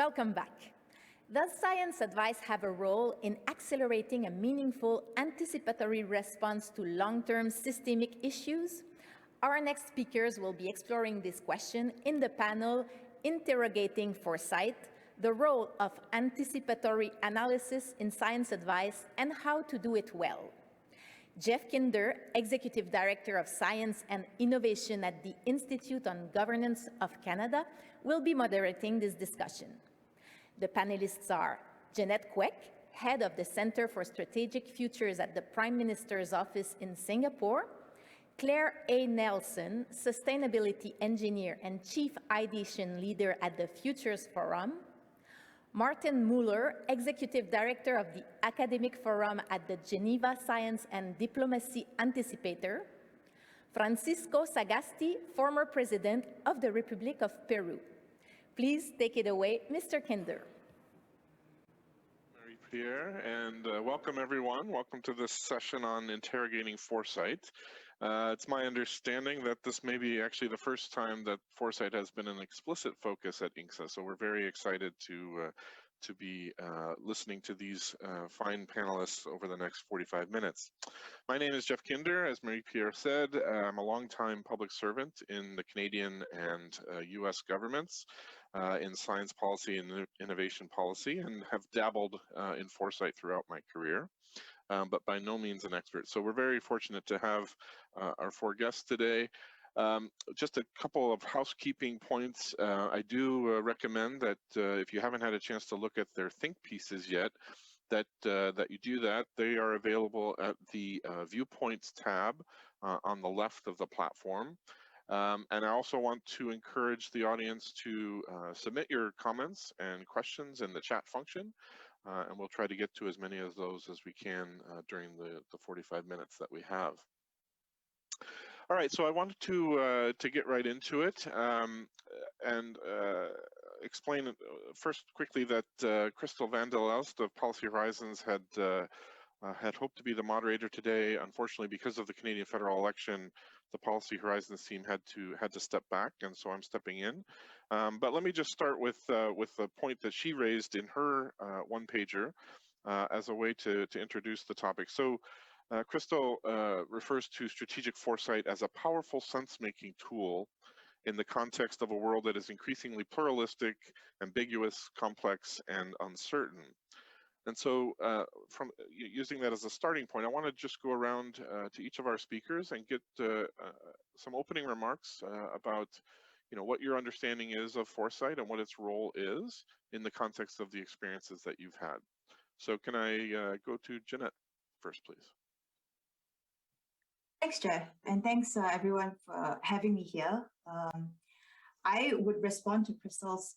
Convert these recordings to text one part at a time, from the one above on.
Welcome back. Does science advice have a role in accelerating a meaningful anticipatory response to long-term systemic issues? Our next speakers will be exploring this question in the panel Interrogating Foresight, the role of anticipatory analysis in science advice and how to do it well. Jeff Kinder, Executive Director of Science and Innovation at the Institute on Governance of Canada, will be moderating this discussion. The panelists are Jeanette Kwek, Head of the Center for Strategic Futures at the Prime Minister's Office in Singapore, Claire A. Nelson, Sustainability Engineer and Chief Ideation Leader at the Futures Forum, Martin Müller, Executive Director of the Academic Forum at the Geneva Science and Diplomacy Anticipator, Francisco Sagasti, former President of the Republic of Peru. Please take it away, Mr. Kinder. Marie-Pierre, and welcome everyone. Welcome to this session on Interrogating Foresight. It's my understanding that this may be actually the first time that foresight has been an explicit focus at INGSA, so we're very excited to be listening to these fine panelists over the next 45 minutes. My name is Jeff Kinder, as Marie-Pierre said. I'm a longtime public servant in the Canadian and US governments in science policy and innovation policy, and have dabbled in foresight throughout my career. But by no means an expert. So we're very fortunate to have our four guests today. Just a couple of housekeeping points. I do recommend that if you haven't had a chance to look at their think pieces yet, that you do that. They are available at the Viewpoints tab on the left of the platform. And I also want to encourage the audience to submit your comments and questions in the chat function. And we'll try to get to as many of those as we can during the 45 minutes that we have. All right, so I wanted to get right into it and explain first quickly that Crystal van der Elst of Policy Horizons had hoped to be the moderator today. Unfortunately, because of the Canadian federal election, the Policy Horizons team had to step back, and so I'm stepping in. But let me just start with the point that she raised in her one-pager as a way to introduce the topic. So Crystal refers to strategic foresight as a powerful sense-making tool in the context of a world that is increasingly pluralistic, ambiguous, complex, and uncertain. And so from using that as a starting point, I want to just go around to each of our speakers and get some opening remarks about what your understanding is of foresight and what its role is in the context of the experiences that you've had. So can I go to Jeanette first, please? Thanks, Jeff, and thanks everyone for having me here. I would respond to Crystal's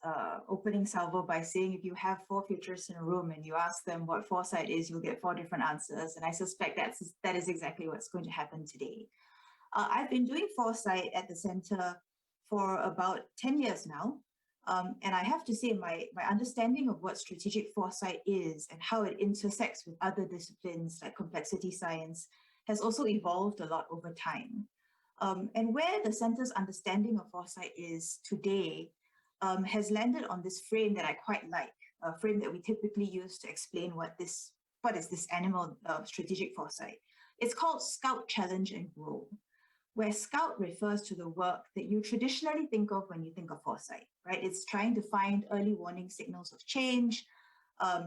opening salvo by saying if you have four futurists in a room and you ask them what foresight is, you'll get four different answers. And I suspect that is exactly what's going to happen today. I've been doing foresight at the center for about 10 years now. And I have to say my understanding of what strategic foresight is and how it intersects with other disciplines like complexity science has also evolved a lot over time. And where the center's understanding of foresight is today has landed on this frame that I quite like, a frame that we typically use to explain what is this animal of strategic foresight. It's called Scout, Challenge, and Grow, where Scout refers to the work that you traditionally think of when you think of foresight, right? It's trying to find early warning signals of change,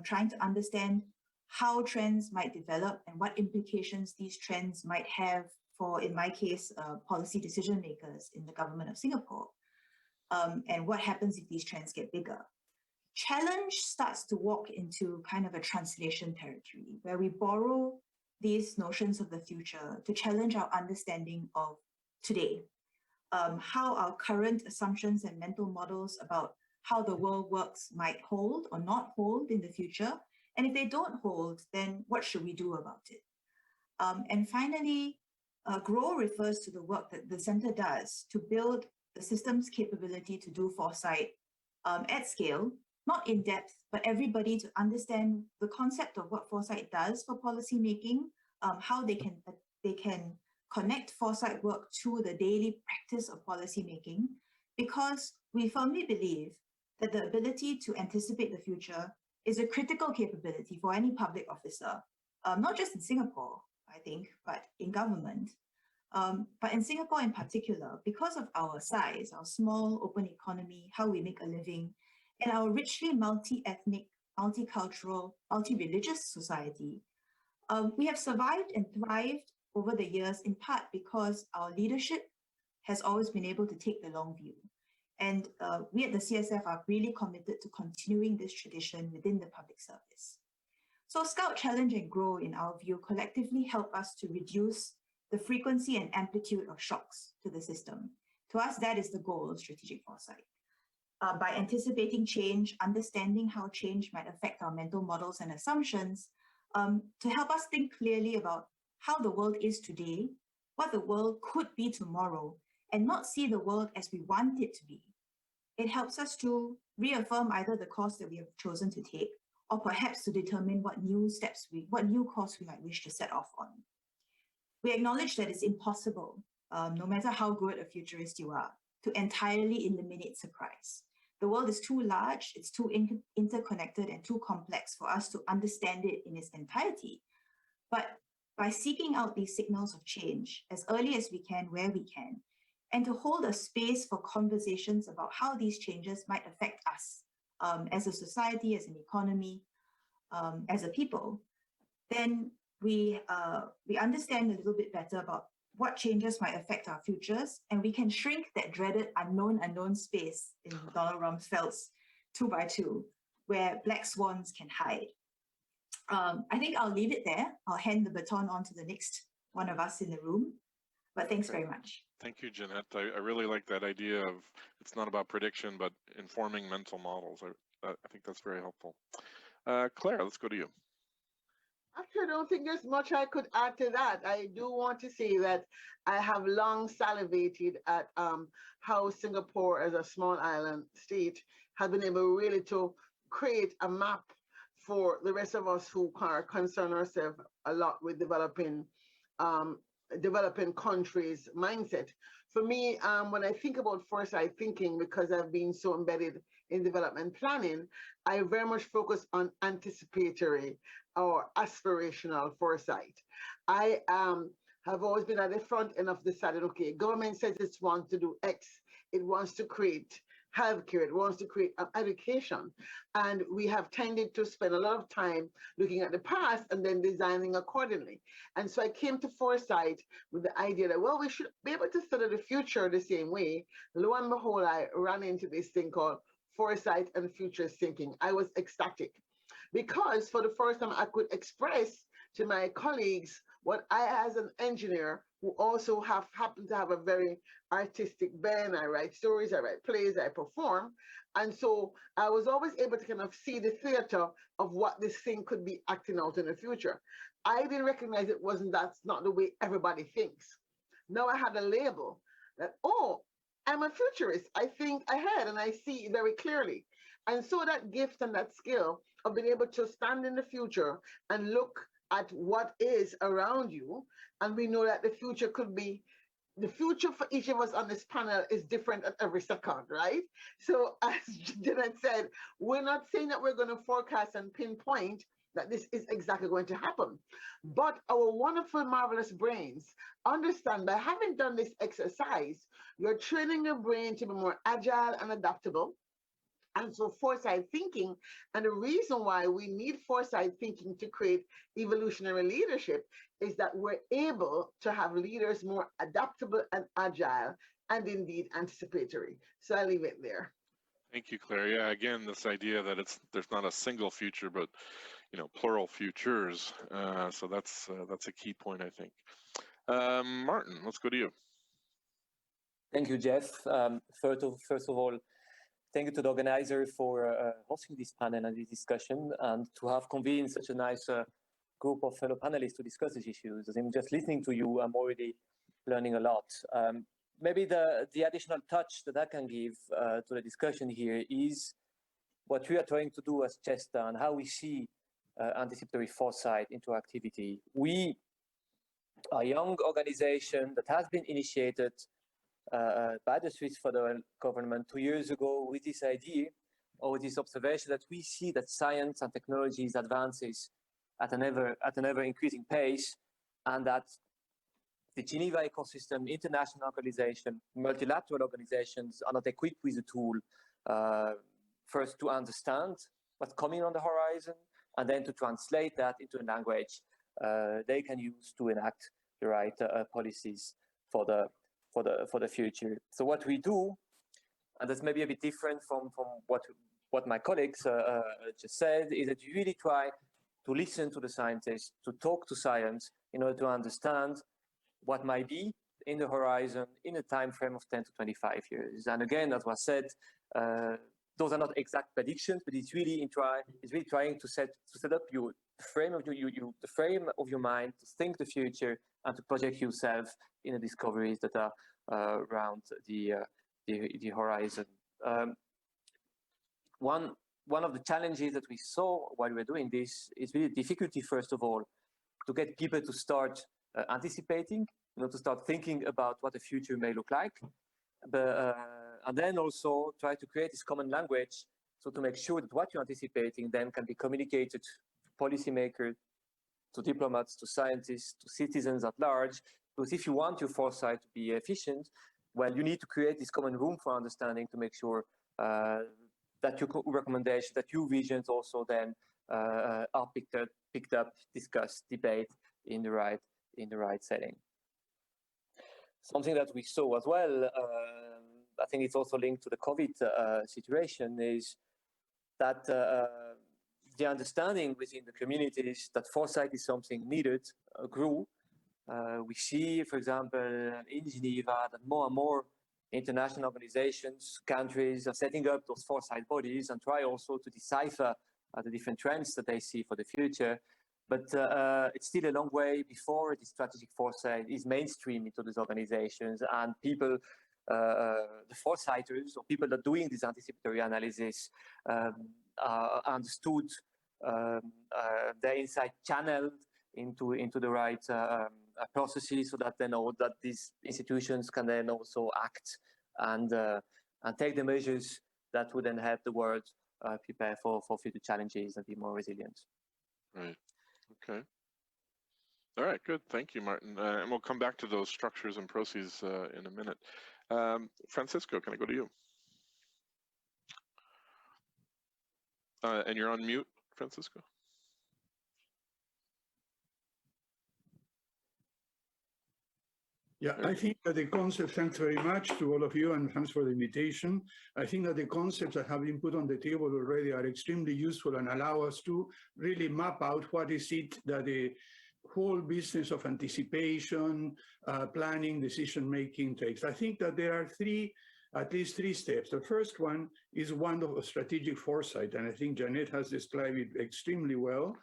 trying to understand how trends might develop and what implications these trends might have for, in my case, policy decision makers in the government of Singapore, and what happens if these trends get bigger. Challenge starts to walk into kind of a translation territory where we borrow these notions of the future to challenge our understanding of today, how our current assumptions and mental models about how the world works might hold or not hold in the future. And if they don't hold, then what should we do about it? And finally, Grow refers to the work that the center does to build the system's capability to do foresight at scale, not in depth, but everybody to understand the concept of what foresight does for policymaking, how they can connect foresight work to the daily practice of policymaking, because we firmly believe that the ability to anticipate the future is a critical capability for any public officer, not just in Singapore, I think, but in government. But in Singapore in particular, because of our size, our small open economy, how we make a living, and our richly multi-ethnic, multicultural, multi-religious society, we have survived and thrived over the years in part because our leadership has always been able to take the long view. And we at the CSF are really committed to continuing this tradition within the public service. So Scout, Challenge and Grow, in our view, collectively help us to reduce the frequency and amplitude of shocks to the system. To us, that is the goal of strategic foresight. By anticipating change, understanding how change might affect our mental models and assumptions, to help us think clearly about how the world is today, what the world could be tomorrow, and not see the world as we want it to be. It helps us to reaffirm either the course that we have chosen to take, or perhaps to determine what new course we might wish to set off on. We acknowledge that it's impossible, no matter how good a futurist you are, to entirely eliminate surprise. The world is too large, it's too interconnected and too complex for us to understand it in its entirety. But by seeking out these signals of change as early as we can, where we can, and to hold a space for conversations about how these changes might affect us as a society, as an economy, as a people, then we understand a little bit better about what changes might affect our futures, and we can shrink that dreaded unknown space in Donald Rumsfeld's 2x2, where black swans can hide. I think I'll leave it there. I'll hand the baton on to the next one of us in the room, but thanks very much. Thank you, Jeanette. I really like that idea of it's not about prediction, but informing mental models. I think that's very helpful. Claire, let's go to you. Actually, I don't think there's much I could add to that. I do want to say that I have long salivated at how Singapore, as a small island state, has been able really to create a map for the rest of us who are concerned ourselves a lot with developing countries' mindset. For me, when I think about foresight thinking, because I've been so embedded in development planning, I very much focus on anticipatory or aspirational foresight. I have always been at the front end of deciding, okay, government says it wants to do X, it wants to create healthcare, it wants to create education. And we have tended to spend a lot of time looking at the past and then designing accordingly. And so I came to foresight with the idea that, well, we should be able to study the future the same way. Lo and behold, I ran into this thing called foresight and future thinking. I was ecstatic because for the first time I could express to my colleagues what I, as an engineer who also happen to have a very artistic bent, I write stories, I write plays, I perform. And so I was always able to kind of see the theater of what this thing could be acting out in the future. I didn't recognize that's not the way everybody thinks. Now I had a label that, oh, I'm a futurist. I think ahead and I see very clearly. And so that gift and that skill of being able to stand in the future and look at what is around you. And we know that the future could be, the future for each of us on this panel is different at every second, right? So as Jeanette said, we're not saying that we're going to forecast and pinpoint that this is exactly going to happen. But our wonderful, marvelous brains understand by having done this exercise, you're training your brain to be more agile and adaptable. And so foresight thinking, and the reason why we need foresight thinking to create evolutionary leadership is that we're able to have leaders more adaptable and agile and indeed anticipatory. So I'll leave it there. Thank you, Claire. Yeah, again, this idea that there's not a single future, but plural futures. So that's a key point, I think. Martin, let's go to you. Thank you, Jeff. First of all, thank you to the organizer for hosting this panel and this discussion, and to have convened such a nice group of fellow panelists to discuss these issues. As I'm just listening to you, I'm already learning a lot. Maybe the additional touch that I can give to the discussion here is what we are trying to do as Chester and how we see anticipatory foresight into activity. We are a young organization that has been initiated by the Swiss federal government 2 years ago with this idea or this observation that we see that science and technologies advances at an ever increasing pace, and that the Geneva ecosystem, international organization, multilateral organizations are not equipped with a tool first to understand what's coming on the horizon, and then to translate that into a language they can use to enact the right policies for the future. So what we do, and that's maybe a bit different from what my colleagues just said, is that you really try to listen to the scientists, to talk to science in order to understand what might be in the horizon in a time frame of 10 to 25 years. And again, as was said, those are not exact predictions, but it's really trying to set up the frame of your mind, to think the future and to project yourself in the discoveries that are around the horizon. One of the challenges that we saw while we were doing this is really difficulty, first of all, to get people to start anticipating, to start thinking about what the future may look like, and then also try to create this common language, so to make sure that what you're anticipating then can be communicated to policymakers, to diplomats, to scientists, to citizens at large. Because if you want your foresight to be efficient, well, you need to create this common room for understanding to make sure that your recommendations, that your visions also then are picked up, discussed, debate in the right setting. Something that we saw as well, I think it's also linked to the COVID situation, is that the understanding within the communities that foresight is something needed grew. We see, for example, in Geneva, that more and more international organizations, countries are setting up those foresight bodies and try also to decipher the different trends that they see for the future. But it's still a long way before the strategic foresight is mainstream into these organizations, and people, the foresighters or people that are doing this anticipatory analysis are understood, their insight channeled into the right processes, so that they know that these institutions can then also act and take the measures that would then help the world prepare for future challenges and be more resilient. Right. Okay. All right, good. Thank you, Martin. And we'll come back to those structures and processes in a minute. Francisco, can I go to you? And you're on mute, Francisco. Yeah, I think that the concept, thanks very much to all of you, and thanks for the invitation. I think that the concepts that have been put on the table already are extremely useful and allow us to really map out what is it that the whole business of anticipation, planning, decision-making takes. I think that there are at least three steps. The first one is one of strategic foresight, and I think Jeanette has described it extremely well.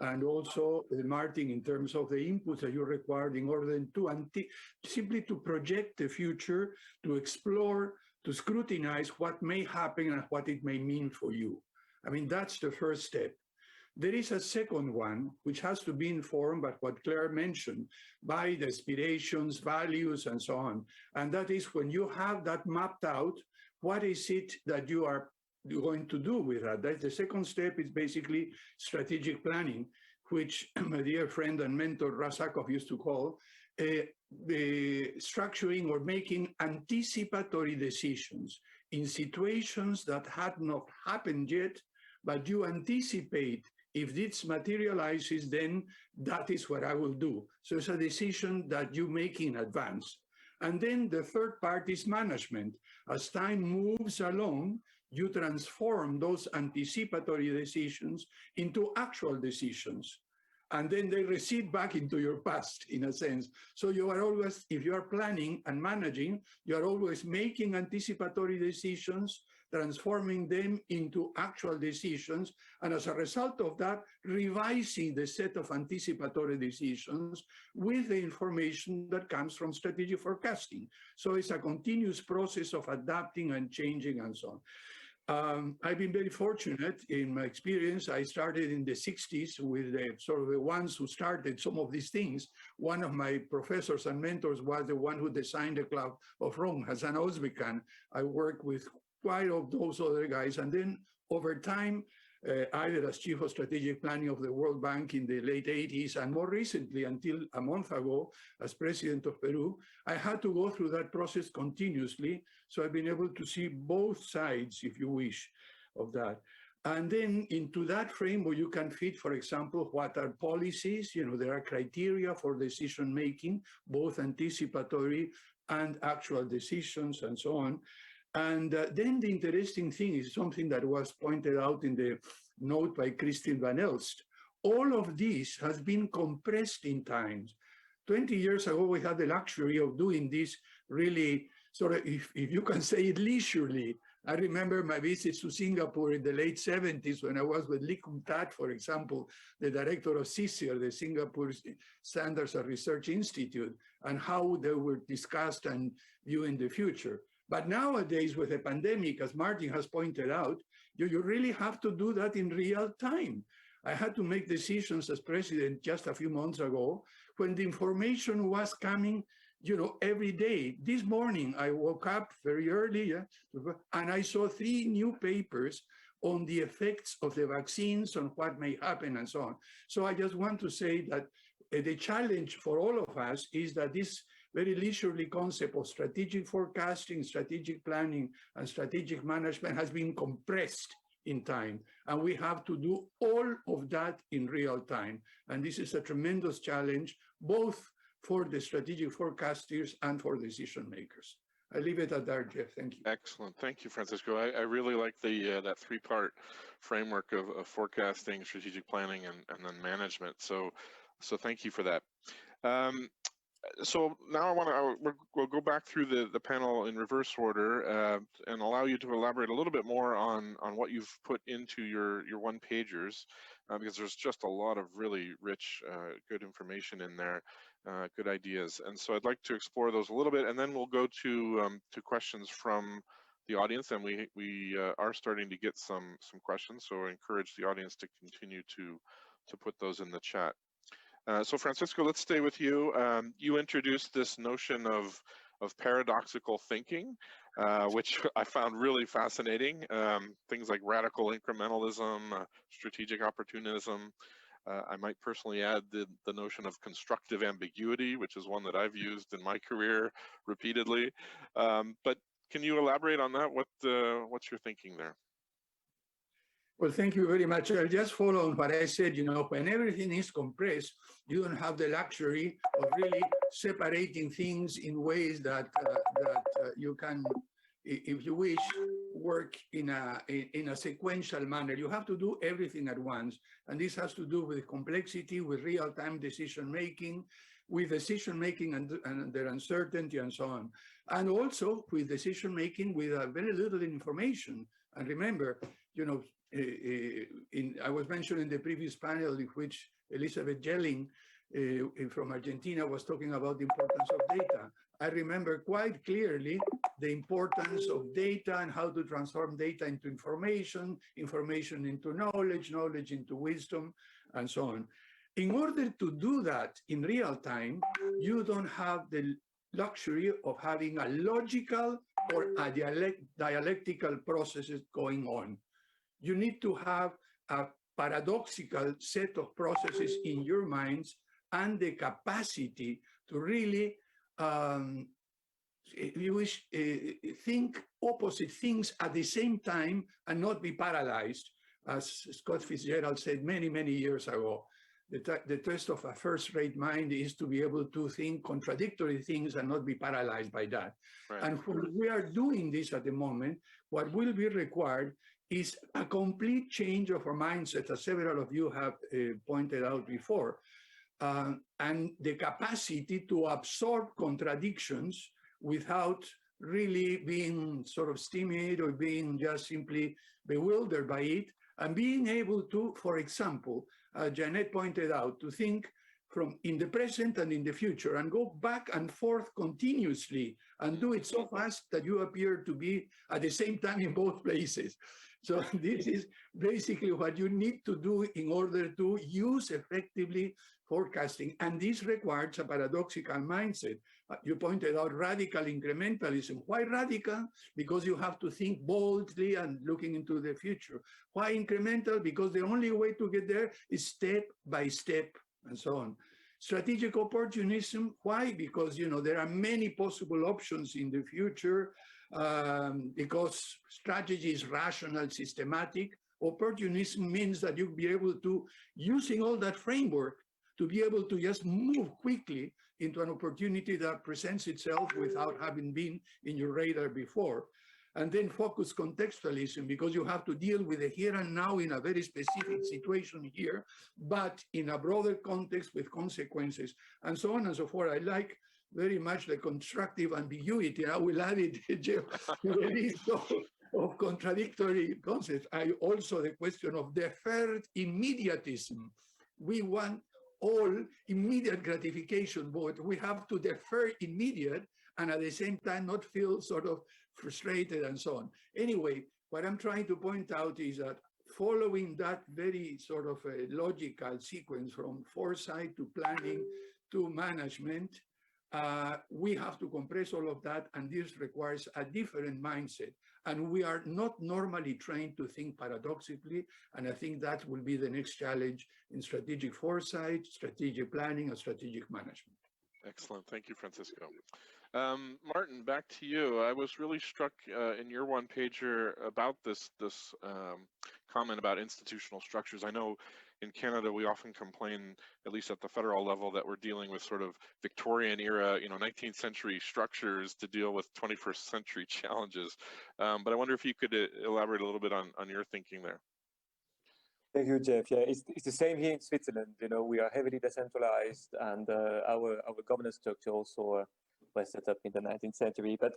And also Martin, in terms of the inputs that you required in order to simply to project the future, to explore, to scrutinize what may happen and what it may mean for you. I mean, that's the first step. There is a second one, which has to be informed by what Claire mentioned, by the aspirations, values, and so on. And that is when you have that mapped out, what is it that you are going to do with that? The second step is basically strategic planning, which my dear friend and mentor Rasakov used to call the structuring or making anticipatory decisions in situations that had not happened yet, but you anticipate, if this materializes, then that is what I will do. So it's a decision that you make in advance. And then the third part is management. As time moves along, you transform those anticipatory decisions into actual decisions. And then they recede back into your past, in a sense. So you are always, if you are planning and managing, you are always making anticipatory decisions, transforming them into actual decisions, and as a result of that, revising the set of anticipatory decisions with the information that comes from strategic forecasting. So it's a continuous process of adapting and changing and so on. I've been very fortunate in my experience. I started in the 60s with the ones who started some of these things. One of my professors and mentors was the one who designed the Club of Rome, Hasan Özbekan. I worked with quite of those other guys. And then over time, either as chief of strategic planning of the World Bank in the late 80s, and more recently, until a month ago, as president of Peru, I had to go through that process continuously. So I've been able to see both sides, if you wish, of that. And then into that framework, you can fit, for example, what are policies? There are criteria for decision-making, both anticipatory and actual decisions and so on. And then the interesting thing is something that was pointed out in the note by Christine Van Elst. All of this has been compressed in time. 20 years ago, we had the luxury of doing this really sort of, if you can say it, leisurely. I remember my visits to Singapore in the late 70s when I was with Lee Kum Tat, for example, the director of CSIR, the Singapore Standards and Research Institute, and how they were discussed and viewed in the future. But nowadays, with the pandemic, as Martin has pointed out, you really have to do that in real time. I had to make decisions as president just a few months ago when the information was coming, every day. This morning, I woke up very early, and I saw 3 new papers on the effects of the vaccines, on what may happen, and so on. So I just want to say that the challenge for all of us is that this very leisurely concept of strategic forecasting, strategic planning, and strategic management has been compressed in time. And we have to do all of that in real time. And this is a tremendous challenge, both for the strategic forecasters and for decision makers. I leave it at that, Jeff. Thank you. Excellent. Thank you, Francisco. I really like the that 3-part framework of forecasting, strategic planning, and then management. So thank you for that. So now we'll go back through the panel in reverse order and allow you to elaborate a little bit more on what you've put into your one-pagers, because there's just a lot of really rich, good information in there, good ideas. And so I'd like to explore those a little bit, and then we'll go to questions from the audience, and we are starting to get some questions. So I encourage the audience to continue to put those in the chat. So Francisco, let's stay with you. You introduced this notion of paradoxical thinking, which I found really fascinating. Things like radical incrementalism, strategic opportunism. I might personally add the notion of constructive ambiguity, which is one that I've used in my career repeatedly. But can you elaborate on that? What's your thinking there? Well, thank you very much. I'll just follow on what I said. When everything is compressed, you don't have the luxury of really separating things in ways that you can, if you wish, work in a sequential manner. You have to do everything at once. And this has to do with complexity, with real-time decision-making, with decision-making and their uncertainty and so on. And also with decision-making with very little information. And remember, I was mentioned in the previous panel in which Elizabeth Jelling from Argentina was talking about the importance of data. I remember quite clearly the importance of data and how to transform data into information, information into knowledge, knowledge into wisdom, and so on. In order to do that in real time, you don't have the luxury of having a logical or a dialectical processes going on. You need to have a paradoxical set of processes in your minds and the capacity to really, if you wish, think opposite things at the same time and not be paralyzed, as Scott Fitzgerald said many, many years ago. The test of a first-rate mind is to be able to think contradictory things and not be paralyzed by that. Right. And when we are doing this at the moment, what will be required is a complete change of our mindset, as several of you have pointed out before, and the capacity to absorb contradictions without really being sort of stymied or being just simply bewildered by it, and being able to, for example, Jeanette pointed out, to think from in the present and in the future and go back and forth continuously and do it so fast that you appear to be at the same time in both places. So this is basically what you need to do in order to use effectively forecasting. And this requires a paradoxical mindset. You pointed out radical incrementalism. Why radical? Because you have to think boldly and looking into the future. Why incremental? Because the only way to get there is step by step and so on. Strategic opportunism. Why? Because there are many possible options in the future. Because strategy is rational, systematic. Opportunism means that you'll be able to, using all that framework, to be able to just move quickly into an opportunity that presents itself without having been in your radar before. And then focus contextualism, because you have to deal with the here and now in a very specific situation here, but in a broader context with consequences, and so on and so forth. I like very much the constructive ambiguity. I will add it, Jeff, to the list of contradictory concepts. I also the question of deferred immediatism. We want all immediate gratification, but we have to defer immediate and at the same time not feel sort of frustrated and so on. Anyway, what I'm trying to point out is that following that very sort of a logical sequence from foresight to planning to management, we have to compress all of that, and this requires a different mindset. And we are not normally trained to think paradoxically, and I think that will be the next challenge in strategic foresight, strategic planning, and strategic management. Excellent. Thank you, Francisco. Martin, back to you. I was really struck in your one-pager about this comment about institutional structures. I know in Canada we often complain, at least at the federal level, that we're dealing with sort of Victorian era, 19th century structures to deal with 21st century challenges. But I wonder if you could elaborate a little bit on your thinking there. Thank you, Jeff. Yeah, it's the same here in Switzerland. We are heavily decentralized, and our governance structure also was set up in the 19th century. But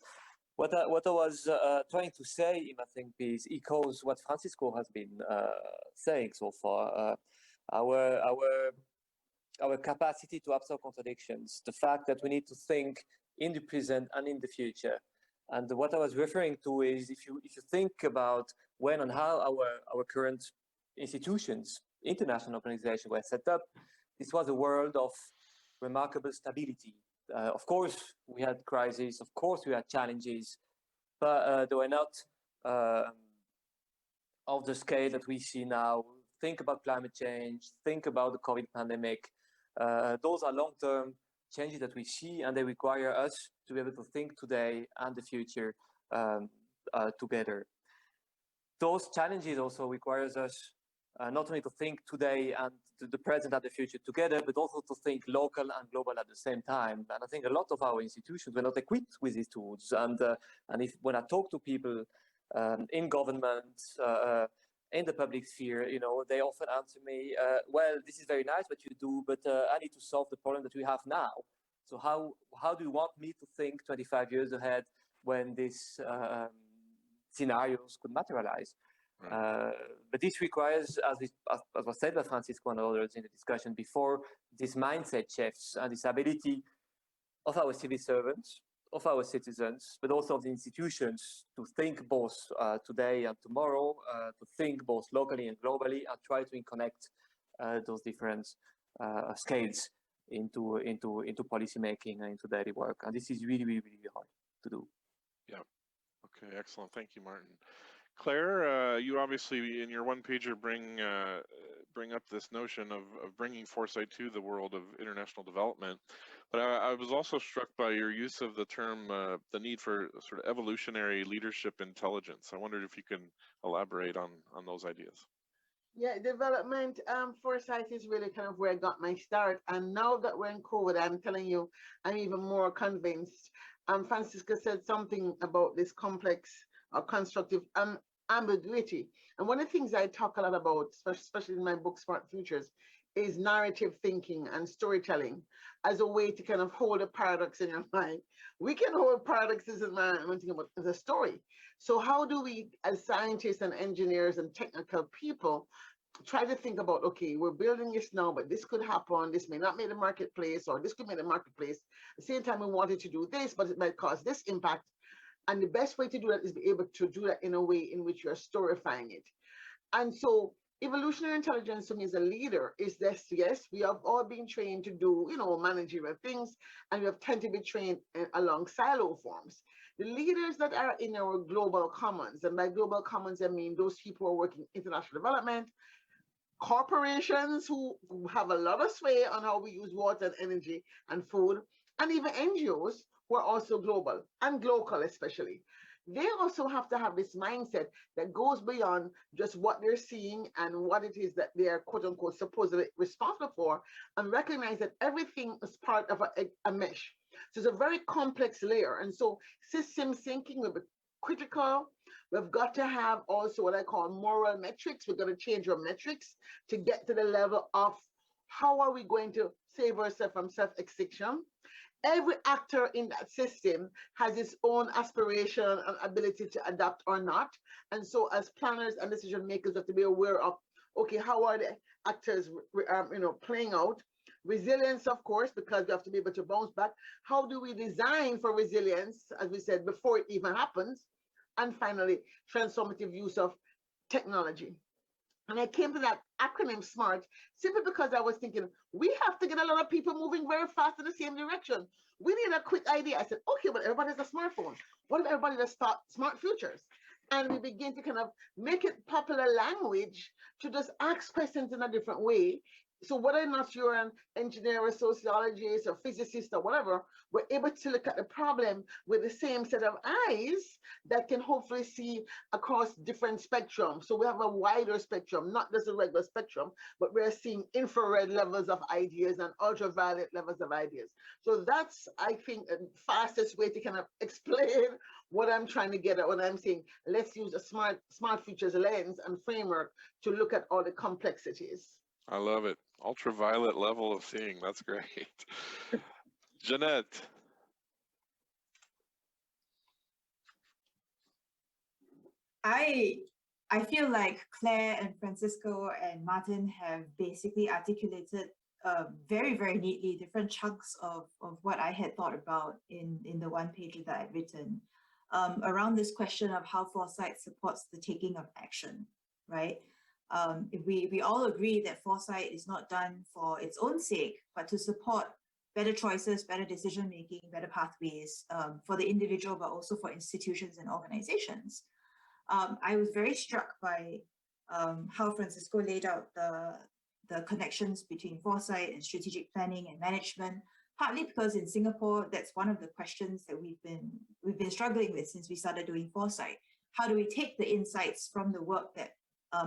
what I was trying to say in my think piece echoes what Francisco has been saying so far. Our capacity to absorb contradictions, the fact that we need to think in the present and in the future. And what I was referring to is if you think about when and how our current institutions, international organizations were set up, this was a world of remarkable stability. Of course, we had crises, of course, we had challenges, but they were not of the scale that we see now. Think about climate change, think about the COVID pandemic. Those are long-term changes that we see, and they require us to be able to think today and the future together. Those challenges also requires us not only to think today and the present and the future together, but also to think local and global at the same time. And I think a lot of our institutions were not equipped with these tools. And when I talk to people in government, in the public sphere, they often answer me, well, this is very nice what you do, but I need to solve the problem that we have now. So how do you want me to think 25 years ahead when these scenarios could materialize? Right. But this requires, as was said by Francisco and others in the discussion before, this mindset shifts and this ability of our civil servants, of our citizens, but also of the institutions to think both today and tomorrow, to think both locally and globally, and try to connect those different scales into policy making and into daily work. And this is really, really, really hard to do. Yeah. Okay. Excellent. Thank you, Martin. Claire, you obviously in your one-pager bring up this notion of bringing foresight to the world of international development, but I was also struck by your use of the term, the need for sort of evolutionary leadership intelligence. I wondered if you can elaborate on those ideas. Yeah, development foresight is really kind of where I got my start, and now that we're in COVID, I'm telling you, I'm even more convinced. Francisco said something about this complex or constructive ambiguity. And one of the things I talk a lot about, especially in my book, Smart Futures, is narrative thinking and storytelling as a way to kind of hold a paradox in your mind. We can hold paradoxes in mind when thinking about the story. So how do we, as scientists and engineers and technical people, try to think about, okay, we're building this now, but this could happen, this may not make the marketplace, or this could make the marketplace. At the same time, we wanted to do this, but it might cause this impact. And the best way to do that is be able to do that in a way in which you're storifying it. And so evolutionary intelligence to me as a leader is this: yes, we have all been trained to do, managerial things, and we have tend to be trained along silo forms. The leaders that are in our global commons, and by global commons, I mean those people who are working international development, corporations who have a lot of sway on how we use water and energy and food, and even NGOs who are also global and local especially. They also have to have this mindset that goes beyond just what they're seeing and what it is that they are quote unquote supposedly responsible for, and recognize that everything is part of a mesh. So it's a very complex layer. And so systems thinking will be critical. We've got to have also what I call moral metrics. We're going to change our metrics to get to the level of how are we going to save ourselves from self-extinction. Every actor in that system has its own aspiration and ability to adapt or not. And so as planners and decision makers, we have to be aware of, okay, how are the actors playing out? Resilience, of course, because we have to be able to bounce back. How do we design for resilience, as we said, before it even happens? And finally, transformative use of technology. And I came to that acronym SMART simply because I was thinking, we have to get a lot of people moving very fast in the same direction. We need a quick idea. I said, okay, but everybody has a smartphone. What if everybody does start smart futures? And we begin to kind of make it popular language to just ask questions in a different way. So whether or not you're an engineer or sociologist or physicist or whatever, we're able to look at the problem with the same set of eyes that can hopefully see across different spectrums. So we have a wider spectrum, not just a regular spectrum, but we're seeing infrared levels of ideas and ultraviolet levels of ideas. So that's, I think, the fastest way to kind of explain what I'm trying to get at when I'm saying, let's use a smart futures lens and framework to look at all the complexities. I love it. Ultraviolet level of seeing. That's great. Jeanette. I feel like Claire and Francisco and Martin have basically articulated very, very neatly different chunks of what I had thought about in the one pager that I'd written around this question of how foresight supports the taking of action, right? If we all agree that foresight is not done for its own sake, but to support better choices, better decision-making, better pathways for the individual, but also for institutions and organizations. I was very struck by how Francisco laid out the connections between foresight and strategic planning and management, partly because in Singapore, that's one of the questions that we've been struggling with since we started doing foresight. How do we take the insights from the work that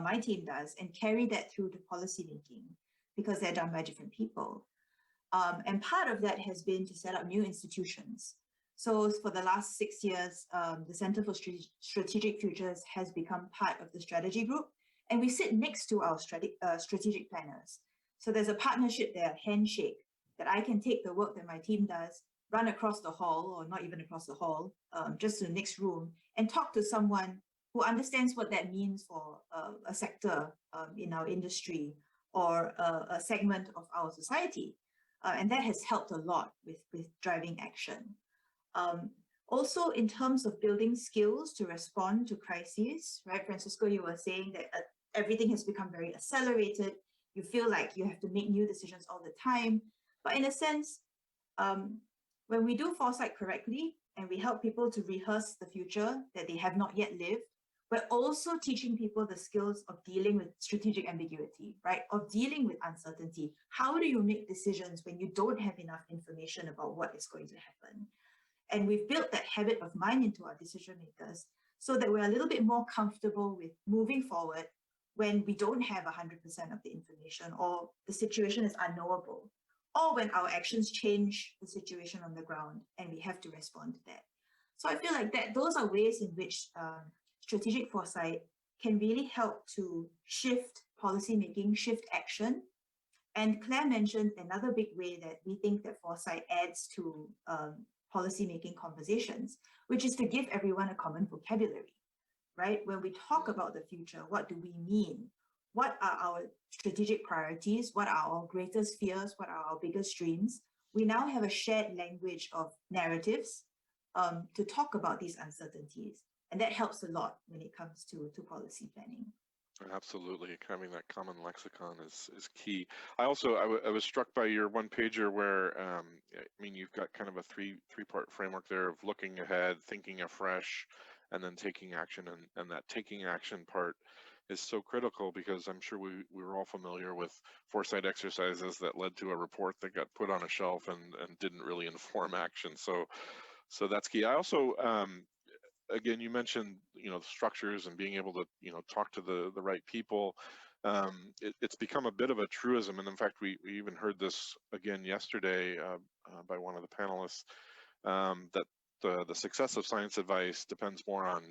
my team does and carry that through to policy making, because they're done by different people. And part of that has been to set up new institutions. So for the last 6 years, the Center for Strategic Futures has become part of the strategy group, and we sit next to our strategic planners. So there's a partnership there, a handshake, that I can take the work that my team does, run across the hall, or not even across the hall, just to the next room, and talk to someone who understands what that means for a sector in our industry or a segment of our society. And that has helped a lot with driving action. Also, in terms of building skills to respond to crises, right? Francisco, you were saying that everything has become very accelerated. You feel like you have to make new decisions all the time. But in a sense, when we do foresight correctly and we help people to rehearse the future that they have not yet lived, we're also teaching people the skills of dealing with strategic ambiguity, right? Of dealing with uncertainty. How do you make decisions when you don't have enough information about what is going to happen? And we've built that habit of mind into our decision makers so that we're a little bit more comfortable with moving forward when we don't have 100% of the information, or the situation is unknowable, or when our actions change the situation on the ground and we have to respond to that. So I feel like that those are ways in which strategic foresight can really help to shift policymaking, shift action. And Claire mentioned another big way that we think that foresight adds to policymaking conversations, which is to give everyone a common vocabulary, right? When we talk about the future, what do we mean? What are our strategic priorities? What are our greatest fears? What are our biggest dreams? We now have a shared language of narratives, to talk about these uncertainties. And that helps a lot when it comes to policy planning. Absolutely, having that common lexicon is key. I was struck by your one pager where I mean, you've got kind of a three-part framework there of looking ahead, thinking afresh, and then taking action. And that taking action part is so critical, because I'm sure we were all familiar with foresight exercises that led to a report that got put on a shelf and didn't really inform action. So that's key. I also again, you mentioned, structures and being able to, talk to the right people. It's become a bit of a truism, and in fact, we even heard this again yesterday by one of the panelists, that the success of science advice depends more on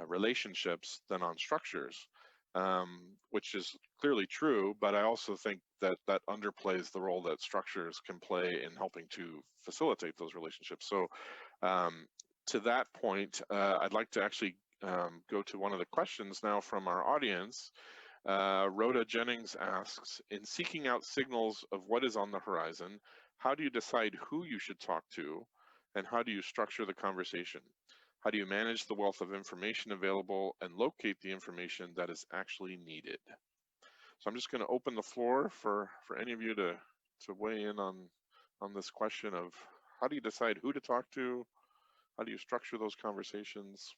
relationships than on structures, which is clearly true. But I also think that underplays the role that structures can play in helping to facilitate those relationships. So to that point, I'd like to actually go to one of the questions now from our audience. Rhoda Jennings asks, in seeking out signals of what is on the horizon, how do you decide who you should talk to, and how do you structure the conversation? How do you manage the wealth of information available and locate the information that is actually needed? So I'm just going to open the floor for any of you to weigh in on this question of how do you decide who to talk to, how do you structure those conversations,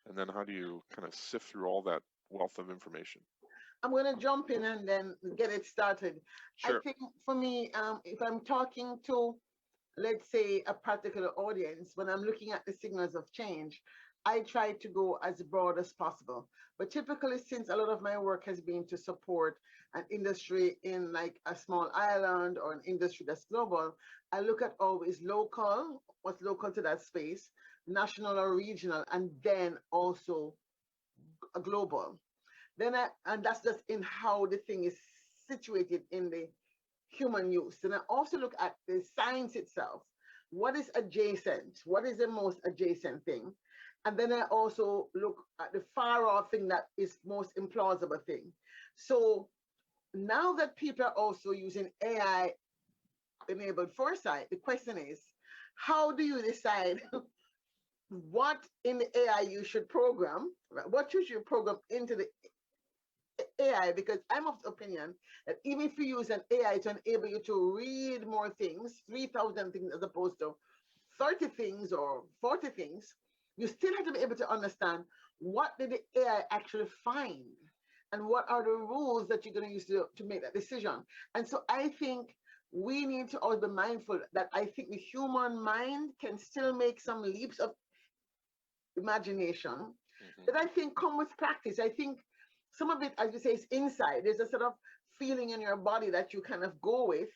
and then how do you kind of sift through all that wealth of information? I'm going to jump in and then get it started. Sure. I think for me, if I'm talking to, let's say, a particular audience, when I'm looking at the signals of change, I try to go as broad as possible. But typically, since a lot of my work has been to support an industry in like a small island or an industry that's global, I look at always local, what's local to that space, national or regional, and then also a global. And that's just in how the thing is situated in the human use. And I also look at the science itself. What is adjacent? What is the most adjacent thing? And then I also look at the far off thing that is most implausible thing. So now that people are also using AI-enabled foresight, the question is, how do you decide what in the AI you should program, right? What you should program into the AI? Because I'm of the opinion that even if you use an AI to enable you to read more things, 3,000 things as opposed to 30 things or 40 things, you still have to be able to understand what did the AI actually find and what are the rules that you're going to use to make that decision. And so I think we need to always be mindful that I think the human mind can still make some leaps of imagination that I think come with practice. I think some of it, as you say, is inside. There's a sort of feeling in your body that you kind of go with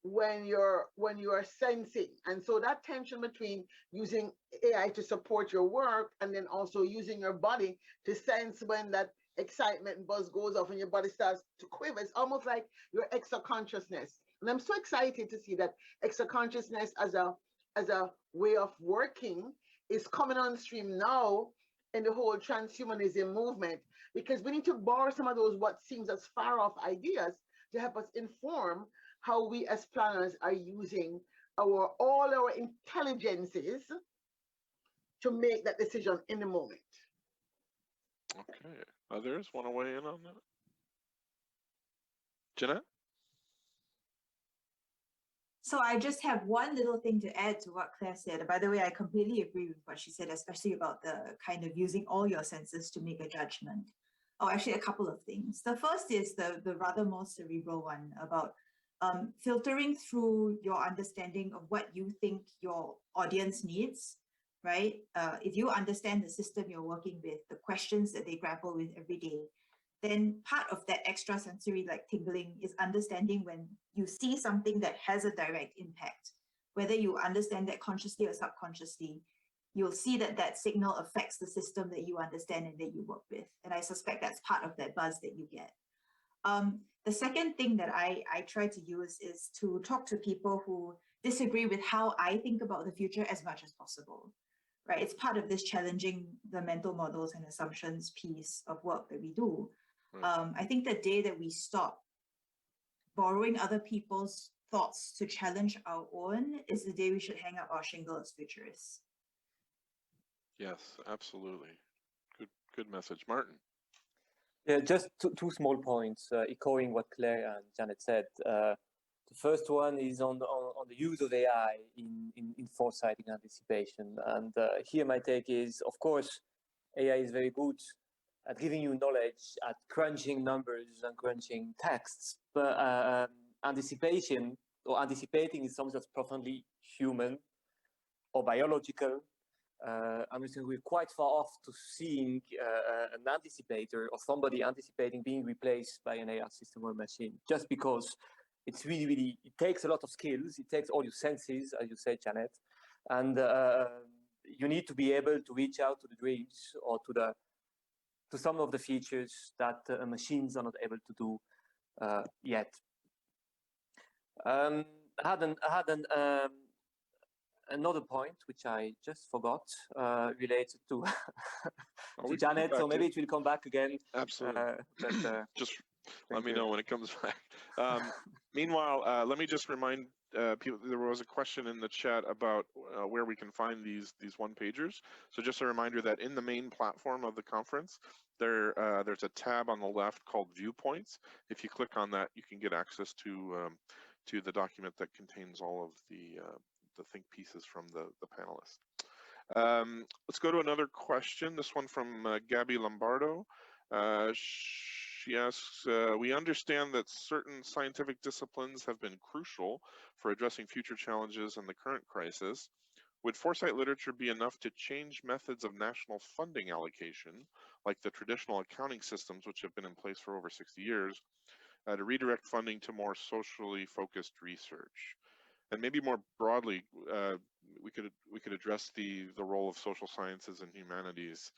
when you are sensing. And so that tension between using AI to support your work and then also using your body to sense when that excitement and buzz goes off and your body starts to quiver, it's almost like your extra consciousness. And I'm so excited to see that extra consciousness as a way of working is coming on stream now in the whole transhumanism movement, because we need to borrow some of those what seems as far off ideas to help us inform how we as planners are using all our intelligences to make that decision in the moment. Okay, others want to weigh in on that? Jeanette? So I just have one little thing to add to what Claire said. By the way, I completely agree with what she said, especially about the kind of using all your senses to make a judgment. Oh, actually, a couple of things. The first is the rather more cerebral one about filtering through your understanding of what you think your audience needs, right? If you understand the system you're working with, the questions that they grapple with every day, then part of that extrasensory like tingling is understanding when you see something that has a direct impact, whether you understand that consciously or subconsciously, you'll see that that signal affects the system that you understand and that you work with. And I suspect that's part of that buzz that you get. The second thing that I try to use is to talk to people who disagree with how I think about the future as much as possible, right? It's part of this challenging the mental models and assumptions piece of work that we do. I think the day that we stop borrowing other people's thoughts to challenge our own is the day we should hang up our shingle as futurists. Yes, absolutely. Good message. Martin. Yeah, just two small points, echoing what Claire and Janet said. The first one is on the use of AI in foresight and anticipation. And here my take is, of course, AI is very good at giving you knowledge, at crunching numbers and crunching texts. But anticipation or anticipating is something that's profoundly human or biological. I think we're quite far off to seeing an anticipator or somebody anticipating being replaced by an AI system or machine, just because it's really, it takes a lot of skills. It takes all your senses, as you said, Jeanette, and you need to be able to reach out to the dreams or to some of the features that machines are not able to do yet. I had another point which I just forgot, related to, to Janet, so maybe it will come back again. Absolutely. Just let me you. know when it comes back. Meanwhile, let me just remind people, there was a question in the chat about where we can find these one-pagers. So just a reminder that in the main platform of the conference, there's a tab on the left called Viewpoints. If you click on that, you can get access to the document that contains all of the think pieces from the panelists. Let's go to another question. This one from Gabby Lombardo. She asks, we understand that certain scientific disciplines have been crucial for addressing future challenges and the current crisis. Would foresight literature be enough to change methods of national funding allocation, like the traditional accounting systems which have been in place for over 60 years, to redirect funding to more socially focused research? And maybe more broadly, we could address the role of social sciences and humanities,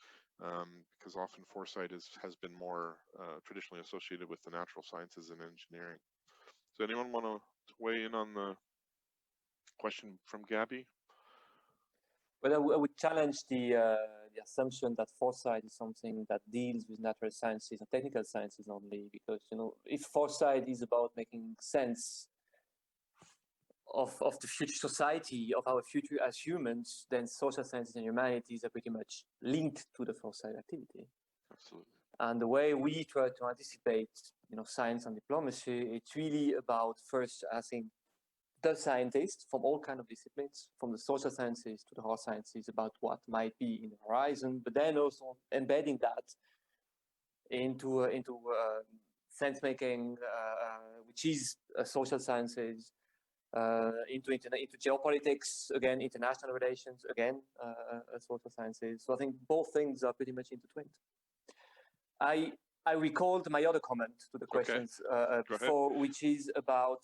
because often foresight has been more traditionally associated with the natural sciences and engineering. Does anyone want to weigh in on the question from Gabby? Well, I would challenge the assumption that foresight is something that deals with natural sciences and technical sciences only, because if foresight is about making sense of the future society, of our future as humans, then social sciences and humanities are pretty much linked to the foresight activity. Absolutely. And the way we try to anticipate, science and diplomacy, it's really about first asking the scientists from all kinds of disciplines, from the social sciences to the hard sciences, about what might be in the horizon, but then also embedding that into sense making, which is social sciences. Into geopolitics, again, international relations, again, social sciences. So I think both things are pretty much intertwined. I recalled my other comment to the questions before, which is about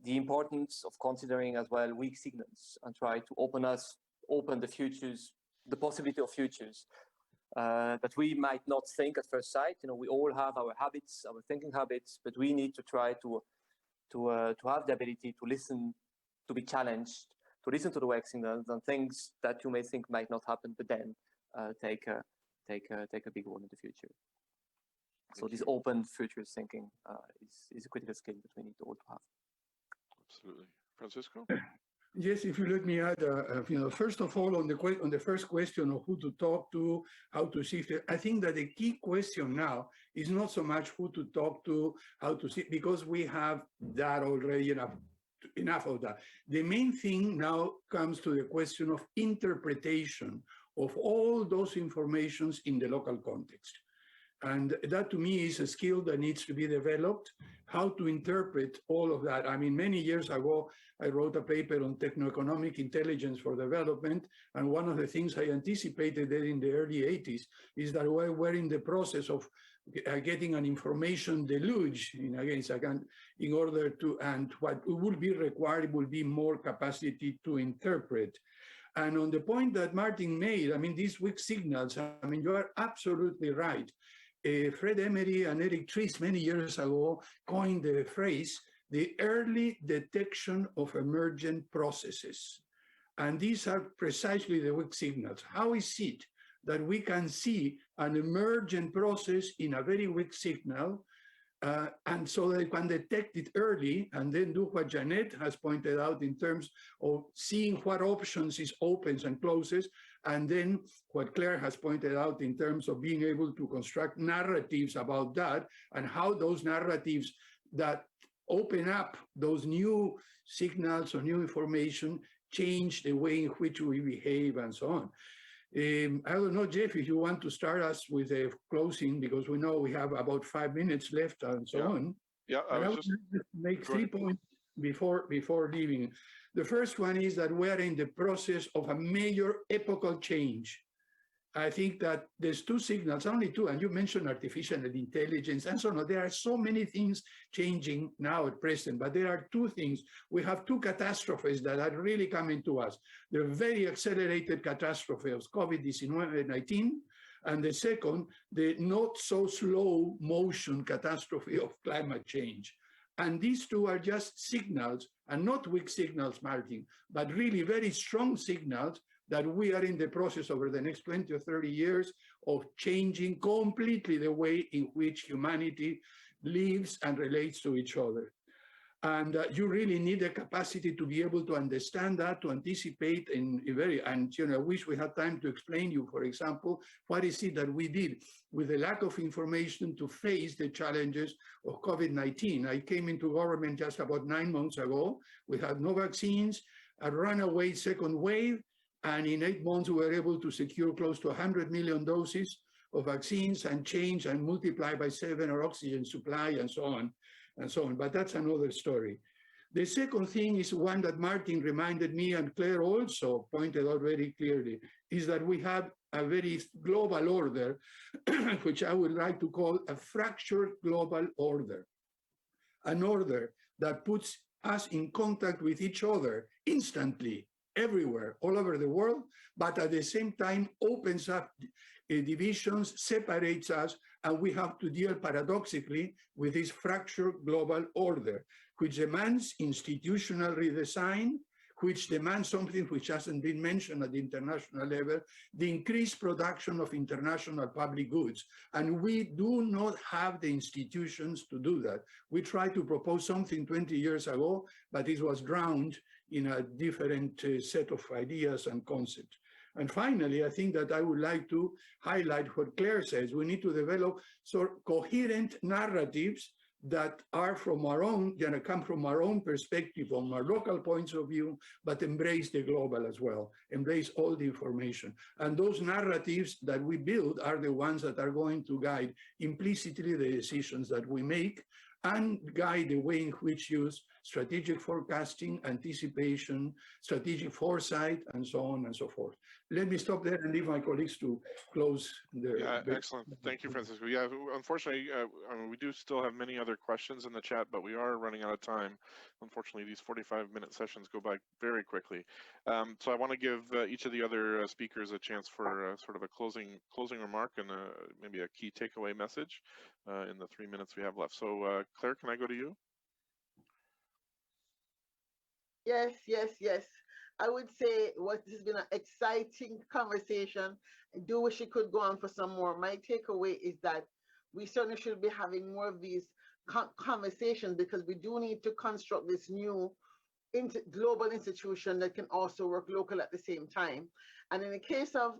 the importance of considering as well weak signals and try to open the futures, the possibility of futures that we might not think at first sight. We all have our habits, our thinking habits, but we need to try to have the ability to listen, to be challenged, to listen to the weak signals and things that you may think might not happen, but then take a big role in the future. So this open future thinking is a critical skill that we need all to have. Absolutely. Francisco? Yes, if you let me add, first of all, on the first question of who to talk to, how to see, I think that the key question now is not so much who to talk to, how to see, because we have that already, enough of that. The main thing now comes to the question of interpretation of all those informations in the local context. And that to me is a skill that needs to be developed, how to interpret all of that. I mean, many years ago, I wrote a paper on techno-economic intelligence for development. And one of the things I anticipated there in the early 80s is that we're in the process of getting an information deluge in order to, and what will be required will be more capacity to interpret. And on the point that Martin made, I mean, these weak signals, I mean, you are absolutely right. Fred Emery and Eric Trees many years ago coined the phrase, the early detection of emergent processes. And these are precisely the weak signals. How is it that we can see an emergent process in a very weak signal and so they can detect it early and then do what Jeanette has pointed out in terms of seeing what options is opens and closes, and then what Claire has pointed out in terms of being able to construct narratives about that and how those narratives that open up those new signals or new information change the way in which we behave and so on. I don't know, Jeff, if you want to start us with a closing, because we know we have about 5 minutes left and so on. Yeah, I would just make 3 points before leaving. The first one is that we are in the process of a major epochal change. I think that there's 2 signals, only 2, and you mentioned artificial intelligence and so on. There are so many things changing now at present, but there are 2 things. We have 2 catastrophes that are really coming to us. The very accelerated catastrophe of COVID-19, and the second, the not so slow motion catastrophe of climate change. And these 2 are just signals, and not weak signals, Martin, but really very strong signals that we are in the process over the next 20 or 30 years of changing completely the way in which humanity lives and relates to each other. And you really need a capacity to be able to understand that, to anticipate in a very, and I wish we had time to explain you, for example, what is it that we did with the lack of information to face the challenges of COVID-19. I came into government just about 9 months ago. We had no vaccines, a runaway second wave, and in 8 months, we were able to secure close to 100 million doses of vaccines and change and multiply by 7 our oxygen supply and so on and so on. But that's another story. The second thing is one that Martin reminded me and Claire also pointed out very clearly, is that we have a very global order, which I would like to call a fractured global order. An order that puts us in contact with each other instantly, everywhere, all over the world, but at the same time opens up divisions, separates us, and we have to deal paradoxically with this fractured global order, which demands institutional redesign, which demands something which hasn't been mentioned at the international level, the increased production of international public goods. And we do not have the institutions to do that. We tried to propose something 20 years ago, but it was drowned in a different set of ideas and concepts. And finally, I think that I would like to highlight what Claire says. We need to develop coherent narratives that are from our own, come from our own perspective, from our local points of view, but embrace the global as well, embrace all the information. And those narratives that we build are the ones that are going to guide implicitly the decisions that we make and guide the way in which use strategic forecasting, anticipation, strategic foresight, and so on and so forth. Let me stop there and leave my colleagues to close their... Yeah, excellent. Thank you, Francisco. Yeah, unfortunately, I mean, we do still have many other questions in the chat, but we are running out of time. Unfortunately, these 45-minute sessions go by very quickly. So I want to give each of the other speakers a chance for sort of a closing remark and maybe a key takeaway message in the 3 minutes we have left. So Claire, can I go to you? Yes, yes, yes. I would say this has been an exciting conversation. I do wish it could go on for some more. My takeaway is that we certainly should be having more of these conversations because we do need to construct this new global institution that can also work local at the same time. And in the case of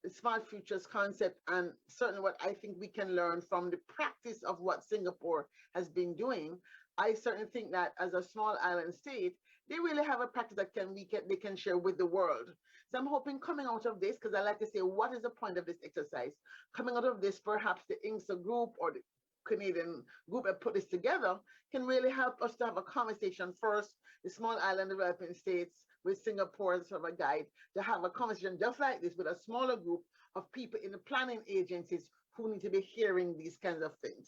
the smart futures concept, and certainly what I think we can learn from the practice of what Singapore has been doing, I certainly think that as a small island state, they really have a practice that they can share with the world. So I'm hoping coming out of this, because I like to say, what is the point of this exercise? Coming out of this, perhaps the INGSA group or the Canadian group that put this together can really help us to have a conversation first, the small island developing states with Singapore as sort of a guide, to have a conversation just like this with a smaller group of people in the planning agencies who need to be hearing these kinds of things.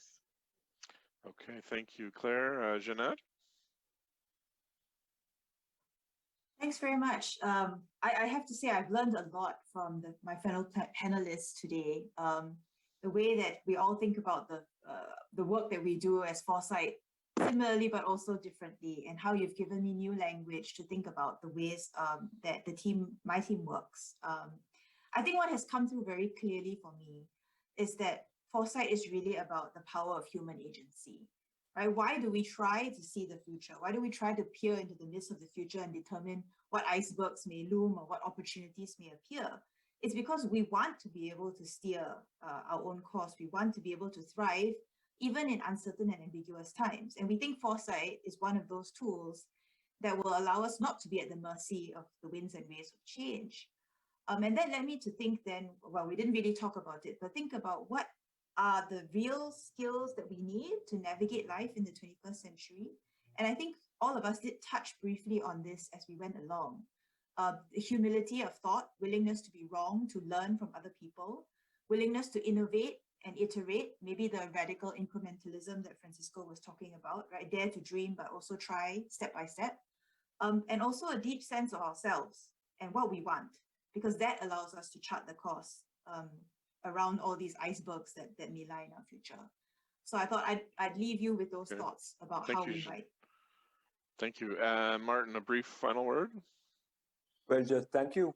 Okay, thank you, Claire. Jeanette? Thanks very much. I have to say I've learned a lot from my fellow panelists today. The way that we all think about the work that we do as Foresight similarly, but also differently, and how you've given me new language to think about the ways that my team works. I think what has come through very clearly for me is that foresight is really about the power of human agency, right? Why do we try to see the future? Why do we try to peer into the mist of the future and determine what icebergs may loom or what opportunities may appear? It's because we want to be able to steer our own course. We want to be able to thrive even in uncertain and ambiguous times. And we think foresight is one of those tools that will allow us not to be at the mercy of the winds and waves of change. And that led me to think then, well, we didn't really talk about it, but think about what are the real skills that we need to navigate life in the 21st century. And I think all of us did touch briefly on this as we went along. The humility of thought, willingness to be wrong, to learn from other people, willingness to innovate and iterate, maybe the radical incrementalism that Francisco was talking about, right? Dare to dream, but also try step by step. And also a deep sense of ourselves and what we want, because that allows us to chart the course around all these icebergs that may lie in our future. So I thought I'd leave you with those thoughts about how we might. Thank you. Martin, a brief final word? Well, just thank you.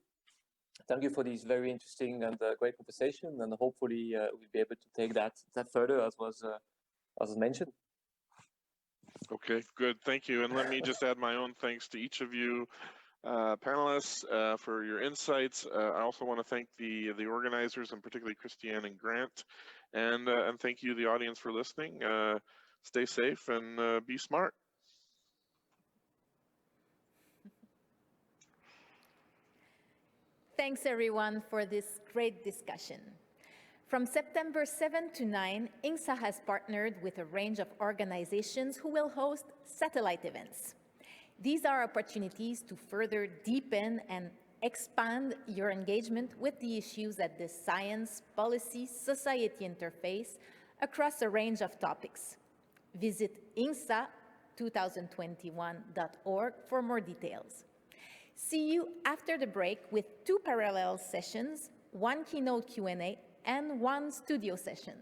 Thank you for this very interesting and great conversation, and hopefully we'll be able to take that further as was mentioned. Okay, good. Thank you. And let me just add my own thanks to each of you panelists for your insights. I also want to thank the organizers, and particularly Christiane and Grant, and thank you, the audience, for listening. Stay safe and be smart. Thanks everyone for this great discussion. From September 7 to 9, INGSA has partnered with a range of organizations who will host satellite events. These are opportunities to further deepen and expand your engagement with the issues at the science, policy, society interface across a range of topics. Visit INGSA2021.org for more details. See you after the break with 2 parallel sessions, 1 keynote Q&A, and 1 studio session.